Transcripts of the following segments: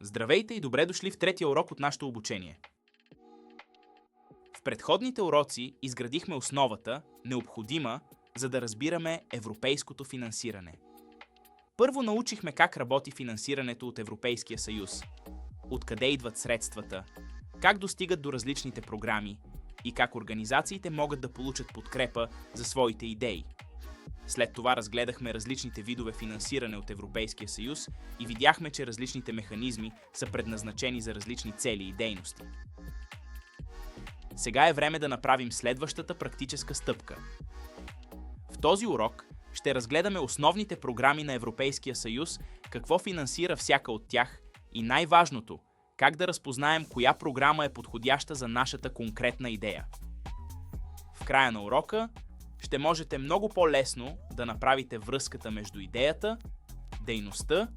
Здравейте и добре дошли в третия урок от нашето обучение. В предходните уроци изградихме основата, необходима, за да разбираме европейското финансиране. Първо научихме как работи финансирането от Европейския съюз, откъде идват средствата, как достигат до различните програми и как организациите могат да получат подкрепа за своите идеи. След това разгледахме различните видове финансиране от Европейския съюз и видяхме, че различните механизми са предназначени за различни цели и дейности. Сега е време да направим следващата практическа стъпка. В този урок ще разгледаме основните програми на Европейския съюз, какво финансира всяка от тях и най-важното, как да разпознаем коя програма е подходяща за нашата конкретна идея. В края на урока ще можете много по-лесно да направите връзката между идеята, дейността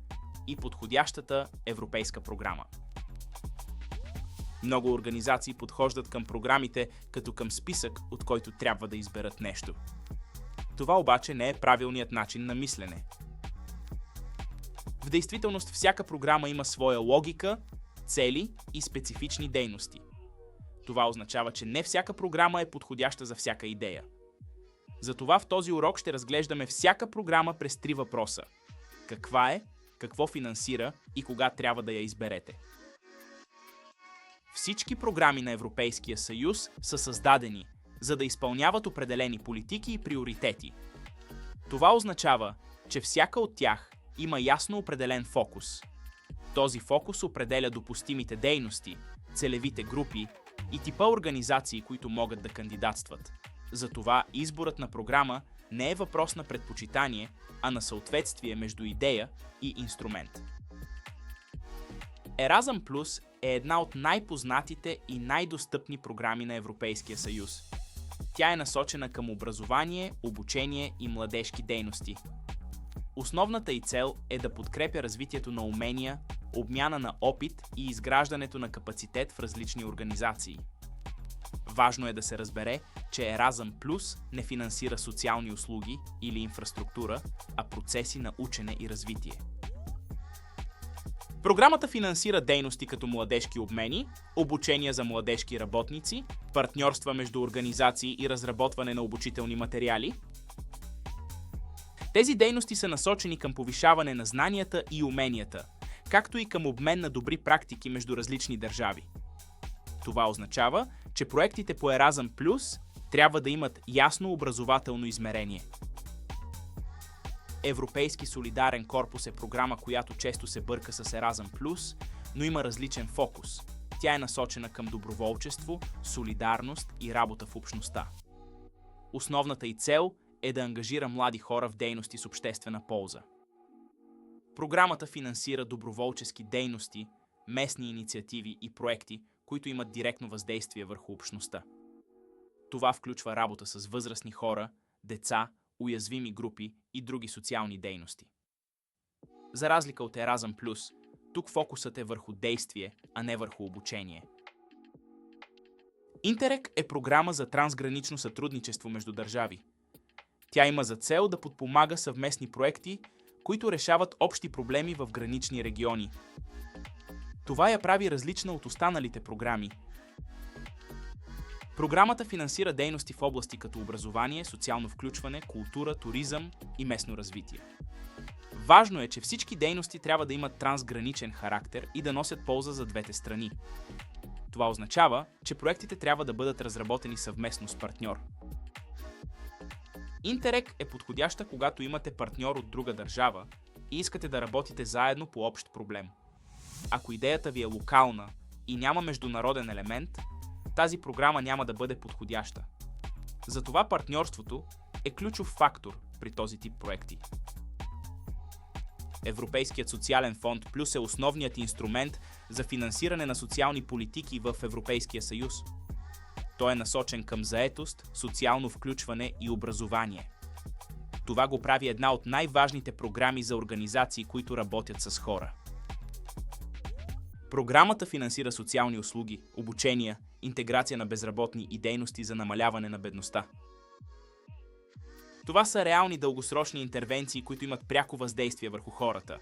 и подходящата европейска програма. Много организации подхождат към програмите като към списък, от който трябва да изберат нещо. Това обаче не е правилният начин на мислене. В действителност всяка програма има своя логика, цели и специфични дейности. Това означава, че не всяка програма е подходяща за всяка идея. Затова в този урок ще разглеждаме всяка програма през 3 въпроса. Каква е, какво финансира и кога трябва да я изберете. Всички програми на Европейския съюз са създадени, за да изпълняват определени политики и приоритети. Това означава, че всяка от тях има ясно определен фокус. Този фокус определя допустимите дейности, целевите групи и типа организации, които могат да кандидатстват. Затова изборът на програма не е въпрос на предпочитание, а на съответствие между идея и инструмент. Еразъм Плюс е една от най-познатите и най-достъпни програми на Европейския съюз. Тя е насочена към образование, обучение и младежки дейности. Основната й цел е да подкрепя развитието на умения, обмяна на опит и изграждането на капацитет в различни организации. Важно е да се разбере, че Еразъм Плюс не финансира социални услуги или инфраструктура, а процеси на учене и развитие. Програмата финансира дейности като младежки обмени, обучения за младежки работници, партньорства между организации и разработване на обучителни материали. Тези дейности са насочени към повишаване на знанията и уменията, както и към обмен на добри практики между различни държави. Това означава, че проектите по Еразъм Плюс трябва да имат ясно образователно измерение. Европейски солидарен корпус е програма, която често се бърка с Еразъм Плюс, но има различен фокус. Тя е насочена към доброволчество, солидарност и работа в общността. Основната й цел е да ангажира млади хора в дейности с обществена полза. Програмата финансира доброволчески дейности, местни инициативи и проекти, които имат директно въздействие върху общността. Това включва работа с възрастни хора, деца, уязвими групи и други социални дейности. За разлика от Еразъм Плюс, тук фокусът е върху действие, а не върху обучение. Интерек е програма за трансгранично сътрудничество между държави. Тя има за цел да подпомага съвместни проекти, които решават общи проблеми в гранични региони. Това я прави различна от останалите програми. Програмата финансира дейности в области като образование, социално включване, култура, туризъм и местно развитие. Важно е, че всички дейности трябва да имат трансграничен характер и да носят полза за двете страни. Това означава, че проектите трябва да бъдат разработени съвместно с партньор. Интерек е подходяща, когато имате партньор от друга държава и искате да работите заедно по общ проблем. Ако идеята ви е локална и няма международен елемент, тази програма няма да бъде подходяща. Затова партньорството е ключов фактор при този тип проекти. Европейският социален фонд Плюс е основният инструмент за финансиране на социални политики в Европейския съюз. Той е насочен към заетост, социално включване и образование. Това го прави една от най-важните програми за организации, които работят с хора. Програмата финансира социални услуги, обучения, интеграция на безработни и дейности за намаляване на бедността. Това са реални дългосрочни интервенции, които имат пряко въздействие върху хората.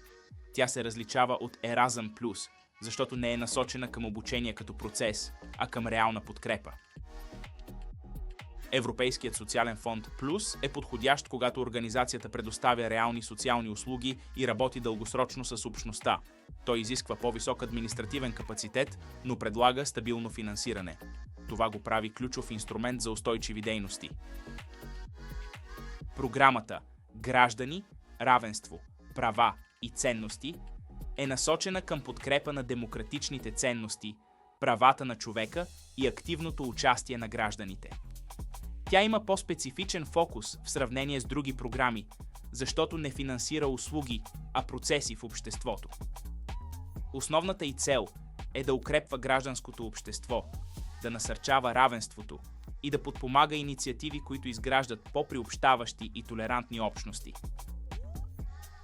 Тя се различава от Еразъм Плюс, защото не е насочена към обучение като процес, а към реална подкрепа. Европейският социален фонд Плюс е подходящ, когато организацията предоставя реални социални услуги и работи дългосрочно с общността. Той изисква по-висок административен капацитет, но предлага стабилно финансиране. Това го прави ключов инструмент за устойчиви дейности. Програмата Граждани, равенство, права и ценности е насочена към подкрепа на демократичните ценности, правата на човека и активното участие на гражданите. Тя има по-специфичен фокус в сравнение с други програми, защото не финансира услуги, а процеси в обществото. Основната й цел е да укрепва гражданското общество, да насърчава равенството и да подпомага инициативи, които изграждат по-приобщаващи и толерантни общности.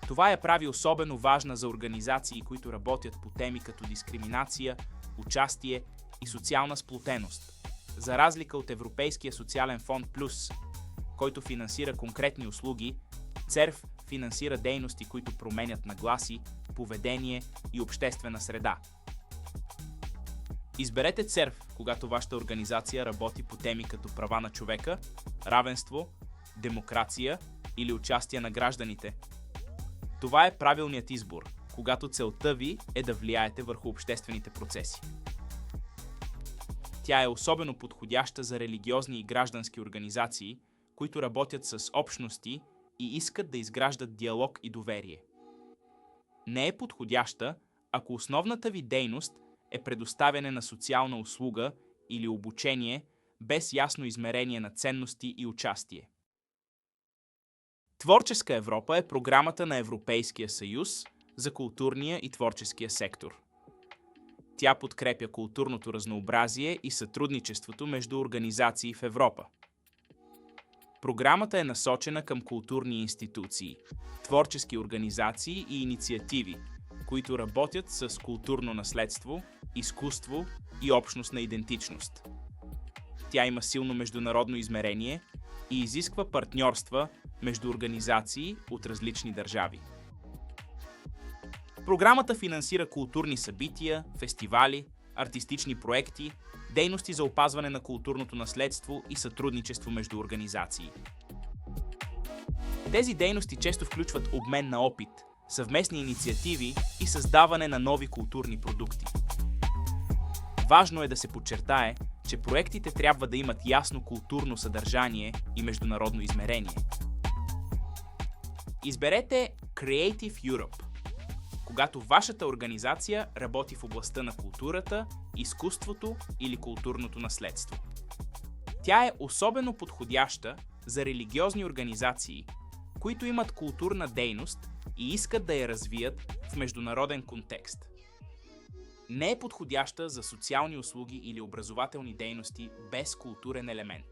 Това я прави особено важна за организации, които работят по теми като дискриминация, участие и социална сплотеност, за разлика от Европейския социален фонд Плюс, който финансира конкретни услуги. ЦЕРФ финансира дейности, които променят нагласи, поведение и обществена среда. Изберете ЦЕРФ, когато вашата организация работи по теми като права на човека, равенство, демокрация или участие на гражданите. Това е правилният избор, когато целта ви е да влияете върху обществените процеси. Тя е особено подходяща за религиозни и граждански организации, които работят с общности и искат да изграждат диалог и доверие. Не е подходяща, ако основната ви дейност е предоставяне на социална услуга или обучение без ясно измерение на ценности и участие. Творческа Европа е програмата на Европейския съюз за културния и творческия сектор. Тя подкрепя културното разнообразие и сътрудничеството между организации в Европа. Програмата е насочена към културни институции, творчески организации и инициативи, които работят с културно наследство, изкуство и общностна идентичност. Тя има силно международно измерение и изисква партньорства между организации от различни държави. Програмата финансира културни събития, фестивали, артистични проекти, дейности за опазване на културното наследство и сътрудничество между организации. Тези дейности често включват обмен на опит, съвместни инициативи и създаване на нови културни продукти. Важно е да се подчертае, че проектите трябва да имат ясно културно съдържание и международно измерение. Изберете Creative Europe, когато вашата организация работи в областта на културата, изкуството или културното наследство. Тя е особено подходяща за религиозни организации, които имат културна дейност и искат да я развият в международен контекст. Не е подходяща за социални услуги или образователни дейности без културен елемент.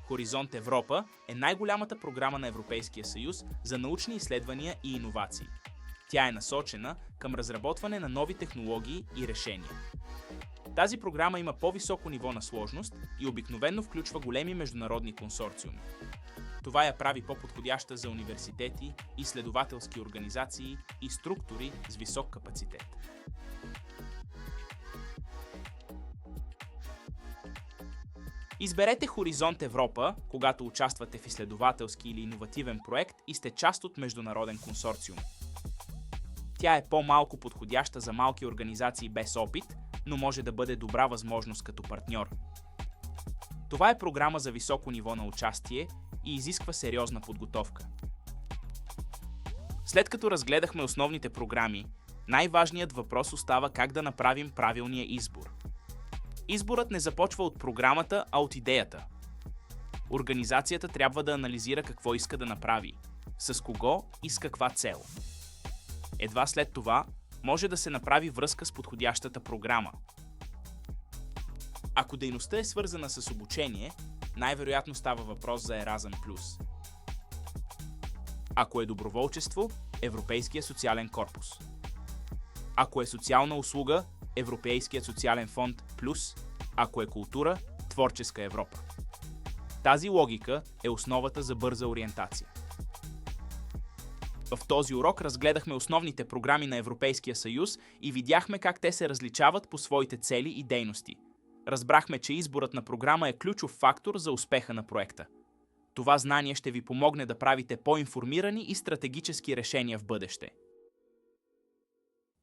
Хоризонт Европа е най-голямата програма на Европейския съюз за научни изследвания и иновации. Тя е насочена към разработване на нови технологии и решения. Тази програма има по-високо ниво на сложност и обикновено включва големи международни консорциуми. Това я прави по-подходяща за университети, изследователски организации и структури с висок капацитет. Изберете Хоризонт Европа, когато участвате в изследователски или иновативен проект и сте част от международен консорциум. Тя е по-малко подходяща за малки организации без опит, но може да бъде добра възможност като партньор. Това е програма за високо ниво на участие и изисква сериозна подготовка. След като разгледахме основните програми, най-важният въпрос остава как да направим правилния избор. Изборът не започва от програмата, а от идеята. Организацията трябва да анализира какво иска да направи, с кого и с каква цел. Едва след това може да се направи връзка с подходящата програма. Ако дейността е свързана с обучение, най-вероятно става въпрос за Еразъм+. Ако е доброволчество, Европейския социален корпус. Ако е социална услуга, Европейският социален фонд Плюс, ако е култура, Творческа Европа. Тази логика е основата за бърза ориентация. В този урок разгледахме основните програми на Европейския съюз и видяхме как те се различават по своите цели и дейности. Разбрахме, че изборът на програма е ключов фактор за успеха на проекта. Това знание ще ви помогне да правите по-информирани и стратегически решения в бъдеще.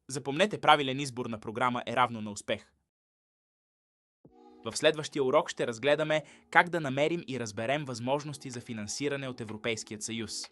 Запомнете, правилен избор на програма е равно на успех. В следващия урок ще разгледаме как да намерим и разберем възможности за финансиране от Европейския съюз.